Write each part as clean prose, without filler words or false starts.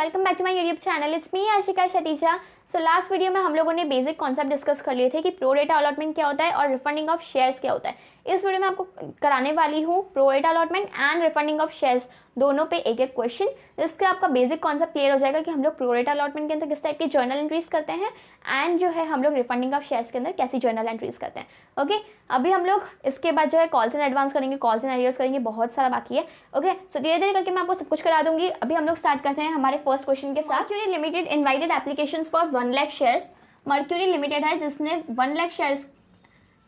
Welcome back to my YouTube channel. It's me Ashika Shatija. So last video में हम लोगों ने बेसिक कॉन्सेप्ट डिस्कस कर लिए थे कि प्रो रेटा अलॉटमेंट क्या होता है और रिफंडिंग ऑफ शेयर्स क्या होता है। इस वीडियो में आपको कराने वाली हूँ प्रो रेटा allotment and refunding of shares, दोनों पे एक एक क्वेश्चन, जिससे आपका बेसिक कॉन्सेप्ट क्लियर हो जाएगा कि हम लोग प्रो रेटा अलॉटमेंट के अंदर किस टाइप की जर्नल एंट्रीज करते हैं एंड जो है हम लोग रिफंडिंग ऑफ शेयर्स के अंदर कैसी जर्नल एंट्रीज करते हैं। ओके, अभी हम लोग इसके बाद जो है कॉल्स एंड एडवांस करेंगे, कॉल्स एंड एरियर्स करेंगे, बहुत सारा बाकी है। ओके, सो धीरे धीरे करके मैं आपको सब कुछ करा दूंगी। अभी हम लोग स्टार्ट करते हैं हमारे फर्स्ट क्वेश्चन के साथ। Mercury limited invited applications for 1 lakh shares. Mercury limited है जिसने 1 लाख शेयर्स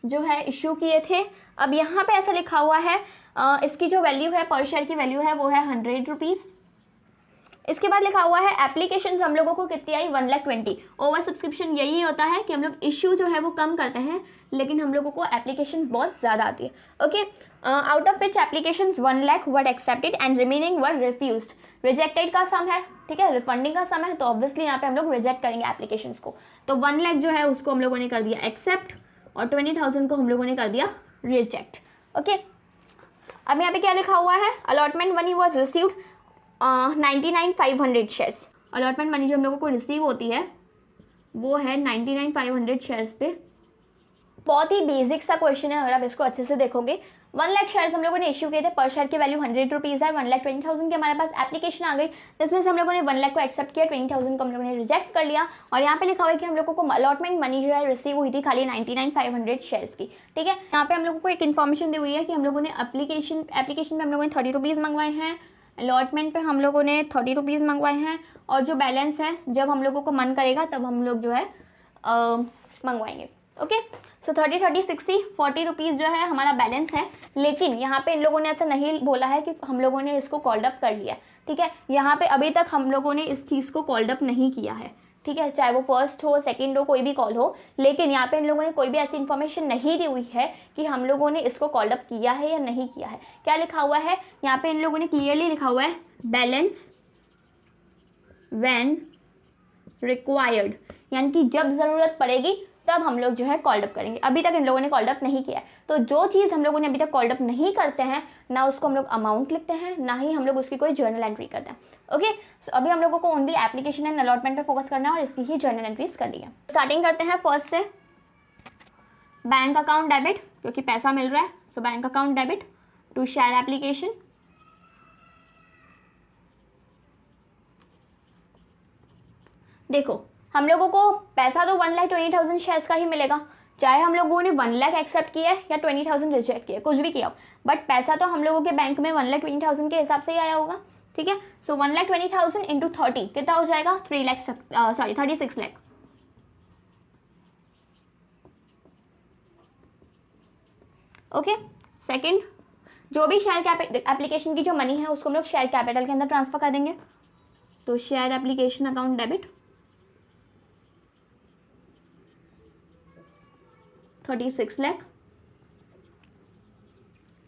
जो है इशू किए थे। अब यहाँ पे ऐसा लिखा हुआ है, इसकी जो वैल्यू है पर शेयर की वैल्यू है वो है 100 रुपीज़। इसके बाद लिखा हुआ है एप्लीकेशंस हम लोगों को कितनी आई 1,20,000। ओवर सब्सक्रिप्शन यही होता है कि हम लोग इशू जो है वो कम करते हैं लेकिन हम लोगों को एप्लीकेशंस बहुत ज़्यादा आती है। Okay, out of which applications 1 lakh were accepted and remaining were refused. Rejected का सम है, ठीक है, रिफंडिंग का सम है, तो ऑब्वियसली यहाँ पे हम लोग रिजेक्ट करेंगे एप्लीकेशंस को। तो 1 लाख जो है उसको हम लोगों ने कर दिया एक्सेप्ट और 20,000 को हम लोगों ने कर दिया रिजेक्ट। ओके, अब यहाँ पे क्या लिखा हुआ है, allotment money was received 99,500 shares. Allotment money जो हम लोगों को रिसीव होती है वो है 99,500 शेयर्स पे। बहुत ही बेसिक सा क्वेश्चन है, अगर आप इसको अच्छे से देखोगे। 1 लाख शेयर्स हम लोगों ने इश्यू किए थे, पर शेयर की वैल्यू 100 रुपीज़ है। 1,20,000 की हमारे पास एप्लीकेशन आ गई, जिसमें से हम लोगों ने 1 लाख को एक्सेप्ट किया, 20,000 को हम लोगों ने रिजेक्ट कर लिया। और यहाँ पे लिखा हुआ है कि हम लोगों को अलॉटमेंट मनी जो है रिसीव हुई थी खाली 99,500 शेयर्स की। ठीक है, यहाँ पे हम लोगों को एक इन्फॉर्मेशन दी हुई है कि हम लोगों ने एप्लीकेशन में हम लोगों ने 30 रुपीज़ मंगवाए हैं, अलॉटमेंट पे हम लोगों ने 30 रुपीज़ मंगवाए हैं, और जो बैलेंस है जब हम लोगों को मन करेगा तब हम लोग जो है मंगवाएंगे। ओके, सो 30, 30, 60, 40 रुपीज़ जो है हमारा बैलेंस है। लेकिन यहाँ पे इन लोगों ने ऐसा नहीं बोला है कि हम लोगों ने इसको कॉल्ड अप कर लिया। ठीक है, यहाँ पे अभी तक हम लोगों ने इस चीज़ को कॉल्ड अप नहीं किया है। ठीक है, चाहे वो फर्स्ट हो, सेकंड हो, कोई भी कॉल हो, लेकिन यहाँ पे इन लोगों ने कोई भी ऐसी इन्फॉर्मेशन नहीं दी हुई है कि हम लोगों ने इसको कॉल्ड अप किया है या नहीं किया है। क्या लिखा हुआ है यहाँ पे, इन लोगों ने क्लियरली लिखा हुआ है बैलेंस व्हेन रिक्वायर्ड, यानी कि जब ज़रूरत पड़ेगी तब हम लोग जो है कॉल्ड अप करेंगे। अभी तक इन लोगों ने कॉल्ड अप नहीं किया है, तो जो चीज़ हम लोगों ने अभी तक कॉल्ड अप नहीं करते हैं ना उसको हम लोग अमाउंट लिखते हैं, ना ही हम लोग उसकी कोई जर्नल एंट्री करते हैं। ओके, सो अभी हम लोगों को ओनली एप्लीकेशन एंड अलॉटमेंट पे फोकस करना है और इसकी ही जर्नल एंट्रीज करनी है। स्टार्टिंग करते हैं फर्स्ट से, बैंक अकाउंट डेबिट, क्योंकि पैसा मिल रहा है, so bank account debit to share application. देखो, हम लोगों को पैसा तो 1,20,000 शेयर्स का ही मिलेगा, चाहे हम लोगों ने 1 लाख एक्सेप्ट किया है या 20,000 रिजेक्ट किया, कुछ भी किया हो, बट पैसा तो हम लोगों के बैंक में 1,20,000 के हिसाब से ही आया होगा। ठीक है, सो 1,20,000 इंटू 30 कितना हो जाएगा, 36 लाख। ओके, सेकेंड, जो भी शेयर एप्लीकेशन की जो मनी है उसको हम लोग शेयर कैपिटल के अंदर ट्रांसफर कर देंगे। तो share application account debit 36 lakh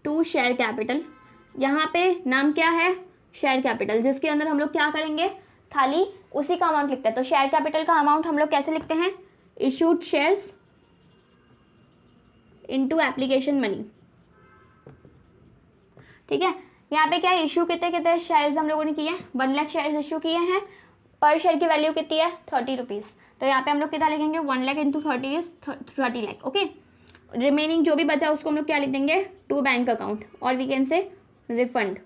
to share capital. यहाँ पे नाम क्या है, शेयर कैपिटल, जिसके अंदर हम लोग क्या करेंगे, खाली उसी का अमाउंट लिखते हैं। तो शेयर कैपिटल का अमाउंट हम लोग कैसे लिखते हैं, issued shares into application money. ठीक है, यहाँ पे क्या है, इशू कितने शेयर्स हम लोगों ने किए हैं, 1 लाख शेयर्स इशू किए हैं, पर शेयर की वैल्यू कितनी है 30 रुपीज़। तो यहाँ पे हम लोग कितना लिखेंगे, 1 lakh into 30 is 30 lakh. Okay, remaining जो भी बचा उसको हम लोग क्या लिख देंगे, टू बैंक अकाउंट, और वी कैन से रिफंड।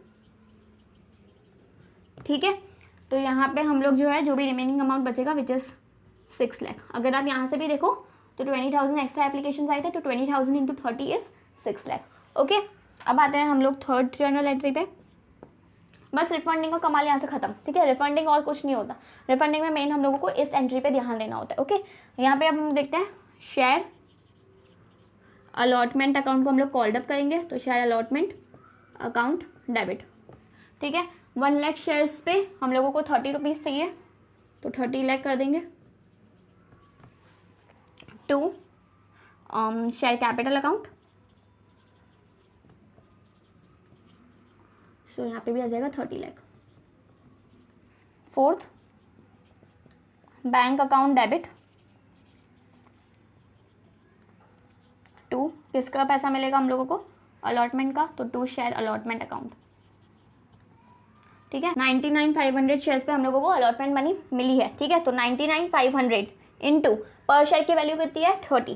ठीक है, तो यहाँ पे हम लोग जो है जो भी रिमेनिंग अमाउंट बचेगा विच इज़ 6 लाख। अगर आप यहाँ से भी देखो तो 20,000 एक्स्ट्रा एप्लीकेशन आए थे, तो 20,000 इंटू 30 इज 6 लाख। ओके, अब आते हैं हम लोग थर्ड जर्नल एंट्री पे। बस रिफंडिंग का कमाल यहाँ से खत्म। ठीक है, रिफंडिंग और कुछ नहीं होता, रिफंडिंग में मेन हम लोगों को इस एंट्री पे ध्यान देना होता है। ओके, यहाँ पे अब हम देखते हैं शेयर अलॉटमेंट अकाउंट को हम लोग कॉल्ड अप करेंगे, तो शेयर अलॉटमेंट अकाउंट डेबिट। ठीक है, 1 लाख शेयर्स पे हम लोगों को 30 रुपीज़ चाहिए, तो 30 लाख कर देंगे टू शेयर कैपिटल अकाउंट। तो यहाँ पे भी आ जाएगा 30 lakh. Fourth, bank account debit to, किसका पैसा मिलेगा हम लोगों को, अलॉटमेंट का, तो टू शेयर अलॉटमेंट अकाउंट। ठीक है, 99,500 शेयर्स पे हम लोगों को अलॉटमेंट मनी मिली है। ठीक है, तो 99,500 इंटू पर शेयर की वैल्यू कितनी है 30,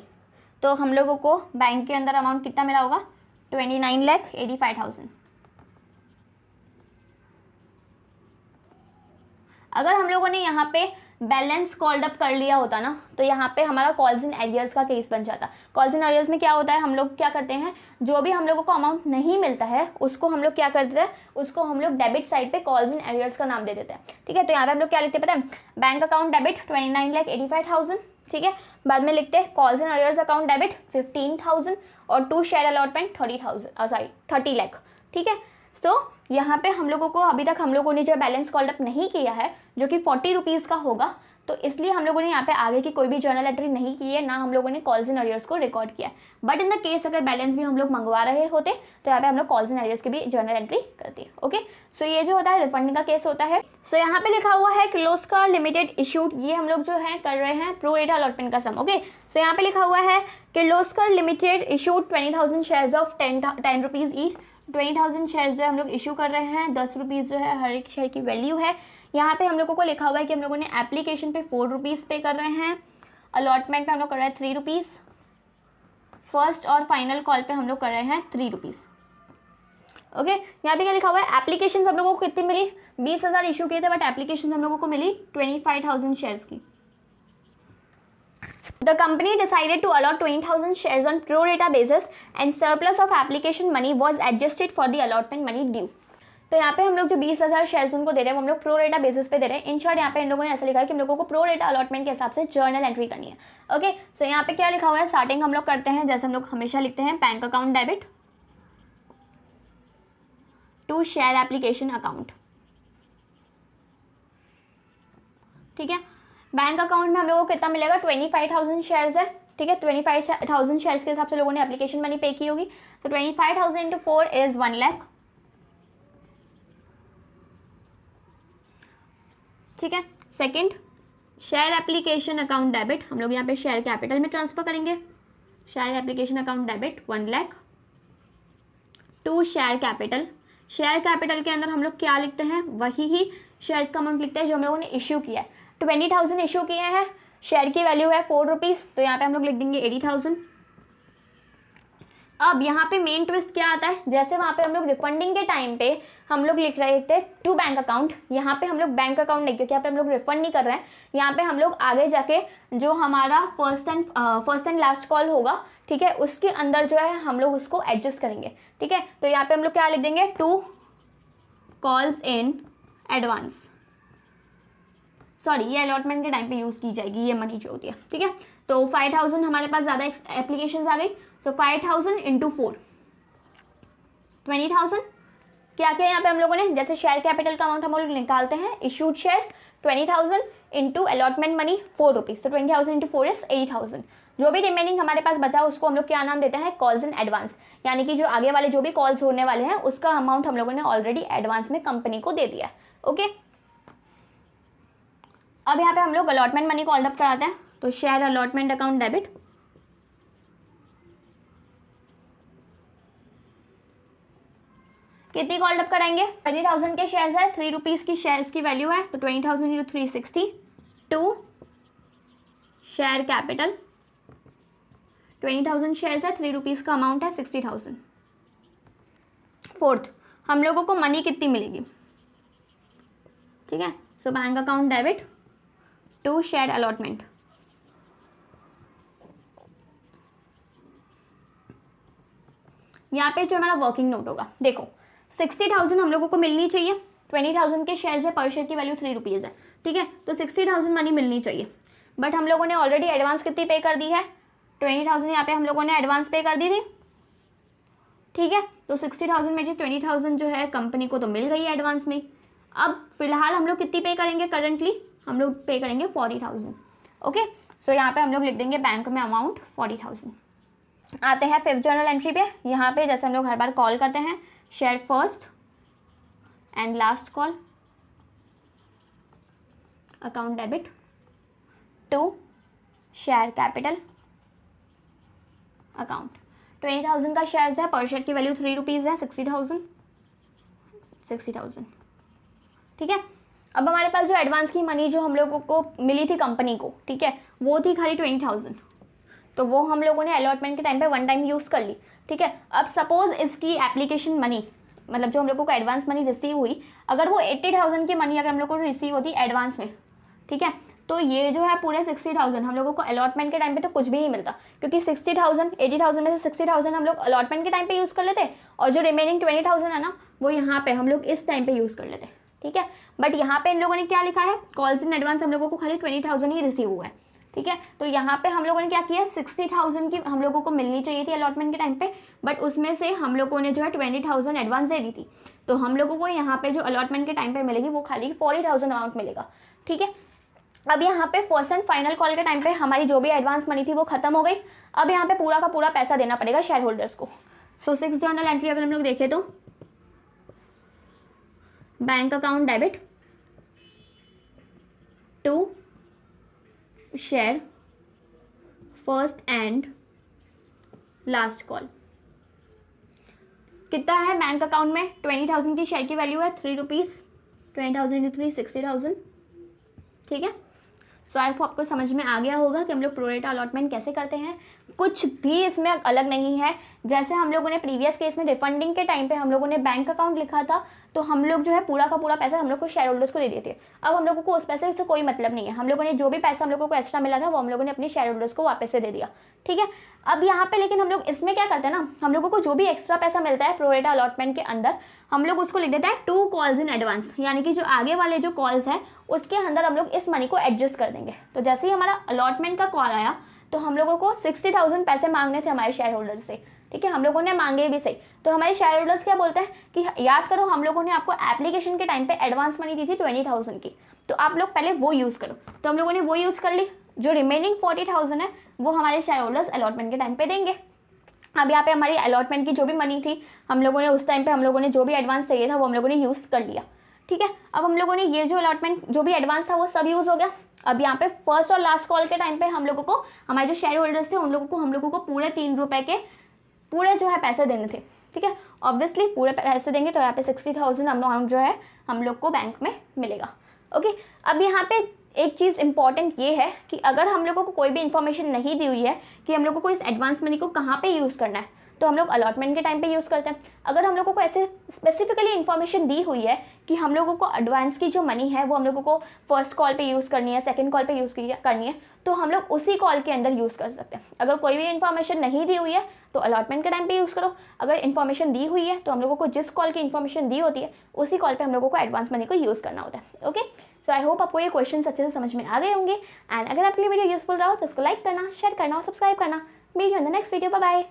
तो हम लोगों को बैंक के अंदर अमाउंट कितना मिला होगा 29,85,000। अगर हम लोगों ने यहाँ पे बैलेंस कॉल्ड अप कर लिया होता ना, तो यहाँ पे हमारा कॉल्स इन एरियर्स का केस बन जाता। कॉल्स इन एरियर्स में क्या होता है, हम लोग क्या करते हैं, जो भी हम लोगों को अमाउंट नहीं मिलता है उसको हम लोग क्या करते हैं, उसको हम लोग डेबिट साइड पे कॉल्स इन एरियर्स का नाम दे देते हैं। ठीक है, तो यहाँ पे हम लोग क्या लिखते हैं पता है, बैंक अकाउंट डेबिट 29,85,000। ठीक है, बाद में लिखते हैं calls in arrears account debit 15,000 और टू शेयर अलॉटमेंट 30 लाख। ठीक है, तो यहाँ पे हम लोगों को अभी तक हम लोगों ने जो बैलेंस कॉल्ड अप नहीं किया है जो कि 40 रुपीज़ का होगा, तो इसलिए हम लोगों ने यहाँ पे आगे की कोई भी जर्नल एंट्री नहीं की है, ना हम लोगों ने कॉल्स इन एरियर्स को रिकॉर्ड किया है। बट इन द केस अगर बैलेंस भी हम लोग मंगवा रहे होते तो यहाँ पे हम लोग कॉल्स इन एरियर्स की भी जर्नल एंट्री करते हैं। ओके, सो ये जो होता है रिफंडिंग का केस होता है। सो यहाँ पे लिखा हुआ है किर्लोस्कर लिमिटेड इशूड, ये हम लोग जो है कर रहे हैं प्रो रेटा अलॉटमेंट का सम। ओके, सो यहाँ पे लिखा हुआ है Kirloskar limited issued 20,000 shares of 10 rupees each. 20,000 shares जो हम लोग इशू कर रहे हैं, 10 रुपीज़ जो है हर एक शेयर की वैल्यू है। यहाँ पे हम लोगों को लिखा हुआ है कि हम लोगों ने एप्लीकेशन पे 4 रुपीज़ पे कर रहे हैं, अलॉटमेंट पे हम लोग कर रहे हैं 3 रुपीज़, फर्स्ट और फाइनल कॉल पे हम लोग कर रहे हैं 3 रुपीज़। ओके, यहाँ पे क्या लिखा हुआ है, एप्लीकेशन हम लोगों को कितनी मिली, 20,000 इशू किए थे, बट एप्लीकेशन हम लोगों को मिली 25,000 शेयर्स की। The company decided to allot 20,000 shares on pro rata basis and surplus of application money was adjusted for the allotment money due. तो यहाँ पे हम लोग जो 20,000 शेयर्स उनको दे रहे हैं वो हम लोग प्रो रेटा बेसिस पे दे रहे हैं। इन शॉर्ट यहाँ पे इन लोगों ने ऐसा लिखा है कि हम लोगों को प्रो रेटा अलॉटमेंट के हिसाब से जर्नल एंट्री करनी है। ओके, सो यहाँ पे क्या लिखा हुआ है, स्टार्टिंग हम लोग करते हैं जैसे हम लोग हमेशा लिखते हैं, bank account debit to share application account. ठीक है, बैंक अकाउंट में हम लोगों को कितना मिलेगा, 25,000 शेयर्स है। ठीक है, 25,000 शेयर्स के हिसाब से लोगों ने एप्लीकेशन मनी पे की होगी, तो 25,000 इंटू 4 इज 1 लाख। ठीक है, second share application account debit, हम लोग यहाँ पे शेयर कैपिटल में ट्रांसफर करेंगे, share application account debit 1 lakh to share capital. Share capital के अंदर हम लोग क्या लिखते हैं, वही ही शेयर्स का अमाउंट लिखते हैं जो हम लोगों ने इश्यू किया है। 20,000 इशू किए हैं, शेयर की वैल्यू है 4 रुपीज़, तो यहाँ पे हम लोग लिख देंगे 80,000। अब यहाँ पे मेन ट्विस्ट क्या आता है, जैसे वहाँ पे हम लोग रिफंडिंग के टाइम पे हम लोग लिख रहे थे टू बैंक अकाउंट, यहाँ पे हम लोग बैंक अकाउंट नहीं, क्योंकि यहाँ पे हम लोग रिफंड नहीं कर रहे हैं, यहाँ पे हम लोग आगे जाके जो हमारा फर्स्ट एंड लास्ट कॉल होगा, ठीक है, उसके अंदर जो है हम लोग उसको एडजस्ट करेंगे। ठीक है, तो यहाँ पे हम लोग क्या लिख देंगे, to calls in advance. Sorry, ये अलॉटमेंट के टाइम पे यूज़ की जाएगी ये मनी जो होती है। ठीक है, तो 5,000 हमारे पास ज़्यादा एप्लीकेशन आ गई, सो 5,000 इंटू 4 20,000। क्या क्या यहाँ पे हम लोगों ने, जैसे शेयर कैपिटल का अमाउंट हम लोग निकालते हैं, issued shares 20,000 into allotment money 4 rupees, तो 20,000 इंटू 4 इज 80,000। जो भी रिमेनिंग हमारे पास बचा उसको हम लोग क्या नाम देते हैं, कॉल्स इन एडवांस, यानी कि जो आगे वाले जो भी कॉल्स होने वाले हैं उसका अमाउंट हम लोगों ने ऑलरेडी एडवांस में कंपनी को दे दिया है। ओके, अब यहाँ पे हम लोग अलॉटमेंट मनी कॉल्ड अप कराते हैं, तो शेयर अलॉटमेंट अकाउंट डेबिट कितनी कॉल्ड अप कराएंगे, 20,000 के शेयर्स है, 3 रुपीज़ की शेयर्स की वैल्यू है, तो 20,000 into 360 to share capital. 20,000 shares है, 3 रुपीज़ का अमाउंट है, 60,000। फोर्थ, हम लोगों को मनी कितनी मिलेगी। ठीक है, so bank account debit to share allotment. यहाँ पे जो हमारा वर्किंग नोट होगा, देखो 60,000 हम लोगों को मिलनी चाहिए, 20,000 के शेयर्स है, पर शेयर की वैल्यू 3 रुपीज़ है। ठीक है, तो 60,000 मनी मिलनी चाहिए, बट हम लोगों ने ऑलरेडी एडवांस कितनी पे कर दी है, 20,000 यहाँ पे हम लोगों ने एडवांस पे कर दी थी। ठीक है, तो 60,000 में जो 20,000 जो है कंपनी को तो मिल गई है एडवांस में। अब फिलहाल हम लोग कितनी पे करेंगे, करंटली हम लोग पे करेंगे 40,000। ओके, सो यहाँ पे हम लोग लिख देंगे बैंक में अमाउंट 40,000। आते हैं फिफ्थ जर्नल एंट्री पे। यहाँ पे जैसे हम लोग हर बार कॉल करते हैं, share first and last call account debit to share capital account. 20,000 का शेयर्स है, पर शेयर की वैल्यू 3 रुपीज़ है, 60,000। ठीक है। अब हमारे पास जो एडवांस की मनी जो हम लोगों को मिली थी कंपनी को, ठीक है, वो थी खाली 20,000, तो वो हम लोगों ने अलॉटमेंट के टाइम पे वन टाइम यूज़ कर ली, ठीक है। अब सपोज इसकी एप्लीकेशन मनी, मतलब जो हम लोगों को एडवांस मनी रिसीव हुई, अगर वो 80,000 की मनी अगर हम लोग को रिसीव होती एडवांस में, ठीक है, तो ये जो है पूरे 60,000 हम लोगों को अलॉटमेंट के टाइम पे तो कुछ भी नहीं मिलता, क्योंकि 60,000 80,000 में से 60,000 हम लोग अलॉटमेंट के टाइम पे यूज़ कर लेते, और जो रिमेनिंग 20,000 है ना, वो यहाँ पे हम लोग इस टाइम पे यूज़ कर लेते, ठीक है। बट यहाँ पे इन लोगों ने क्या लिखा है, कॉल्स इन एडवांस हम लोगों को खाली 20,000 ही रिसीव हुआ है, ठीक है। तो यहाँ पे हम लोगों ने क्या किया, 60,000 की हम लोगों को मिलनी चाहिए थी अलॉटमेंट के टाइम पे, बट उसमें से हम लोगों ने जो है 20,000 एडवांस दे दी थी, तो हम लोगों को यहाँ पे जो अलॉटमेंट के टाइम पे मिलेगी वो खाली 40,000 अमाउंट मिलेगा, ठीक है। अब यहाँ पे फर्स्ट एंड फाइनल कॉल के टाइम पे हमारी जो भी एडवांस मनी थी वो खत्म हो गई। अब यहाँ पे पूरा का पूरा पैसा देना पड़ेगा शेयर होल्डर्स को। सो 6 जर्नल एंट्री अगर हम लोग देखें तो bank account debit to share first and last call. कितना है बैंक अकाउंट में, 20,000 की शेयर की वैल्यू है 3 रुपीज़, 20,000 इंटू 3 60,000, ठीक है। सो आई होप आपको समझ में आ गया होगा कि हम लोग प्रोरेटा अलॉटमेंट कैसे करते हैं। कुछ भी इसमें अलग नहीं है, जैसे हम लोगों ने प्रीवियस केस में रिफंडिंग के टाइम पे हम लोगों ने बैंक अकाउंट लिखा था, तो हम लोग जो है पूरा का पूरा पैसा हम लोग को शेयर होल्डर्स को दे दिए थे। अब हम लोगों को उस पैसे से कोई मतलब नहीं है, हम लोगों ने जो भी पैसा हम लोगों को एक्स्ट्रा मिला था वो हम लोगों ने अपने शेयर होल्डर्स को वापस से दे दिया, ठीक है। अब यहाँ पे लेकिन हम लोग इसमें क्या करते हैं ना, हम लोगों को जो भी एक्स्ट्रा पैसा मिलता है प्रोरेटा अलॉटमेंट के अंदर, हम लोग उसको लिख देते हैं 2 कॉल्स इन एडवांस, यानी कि जो आगे वाले जो कॉल्स हैं उसके अंदर हम लोग इस मनी को एडजस्ट कर देंगे। तो जैसे ही हमारा अलॉटमेंट का कॉल आया तो हम लोगों को 60,000 पैसे मांगने थे हमारे शेयर होल्डर से, ठीक है, हम लोगों ने मांगे भी सही। तो हमारे शेयर होल्डर्स क्या बोलते हैं कि याद करो हम लोगों ने आपको एप्लीकेशन के टाइम पे एडवांस मनी दी थी 20,000 की, तो आप लोग पहले वो यूज़ करो। तो हम लोगों ने वो यूज़ कर ली, जो रिमेनिंग 40,000 है वो हमारे शेयर होल्डर्स अलॉटमेंट के टाइम पे देंगे। अब यहाँ पे हमारी अलॉटमेंट की जो भी मनी थी हम लोगों ने उस टाइम पे हम लोगों ने जो भी एडवांस चाहिए था वो हम लोगों ने यूज़ कर लिया, ठीक है। अब हम लोगों ने ये जो अलॉटमेंट जो भी एडवांस था वो सब यूज़ हो गया। अब यहाँ पे फर्स्ट और लास्ट कॉल के टाइम पे हम लोगों को हमारे जो शेयर होल्डर्स थे उन लोगों को हम लोगों को पूरे 3 रुपये के पूरे जो है पैसे देने थे, ठीक है। ऑब्वियसली पूरे पैसे देंगे तो यहाँ पे 60,000 अमाउंट जो है हम लोग को बैंक में मिलेगा, ओके। अब यहाँ पे एक चीज़ इंपॉर्टेंट ये है कि अगर हम लोगों को कोई भी इन्फॉर्मेशन नहीं दी हुई है कि हम लोगों को इस एडवांस मनी को कहाँ पे यूज़ करना है, तो हम लोग अलॉटमेंट के टाइम पे यूज़ करते हैं। अगर हम लोगों को ऐसे स्पेसिफिकली इन्फॉर्मेशन दी हुई है कि हम लोगों को एडवांस की जो मनी है वो हम लोगों को फर्स्ट कॉल पे यूज़ करनी है, सेकंड कॉल पे यूज़ करनी है, तो हम लोग उसी कॉल के अंदर यूज़ कर सकते हैं। अगर कोई भी इन्फॉर्मेशन नहीं दी हुई है तो अलॉटमेंट के टाइम पे यूज़ करो, अगर इन्फॉर्मेशन दी हुई है तो हम लोगों को जिस कॉल की इन्फॉर्मेशन दी होती है उसी कॉल पर हम लोगों को एडवांस मनी को यूज़ करना होता है, ओके। सो आई होप आपको ये क्वेश्चन अच्छे से समझ में आ गए होंगे। एंड अगर आपके लिए वीडियो यूजफुल रहा हो तो इसको लाइक करना, शेयर करना और सब्सक्राइब करना। Meet you in the next video, bye bye.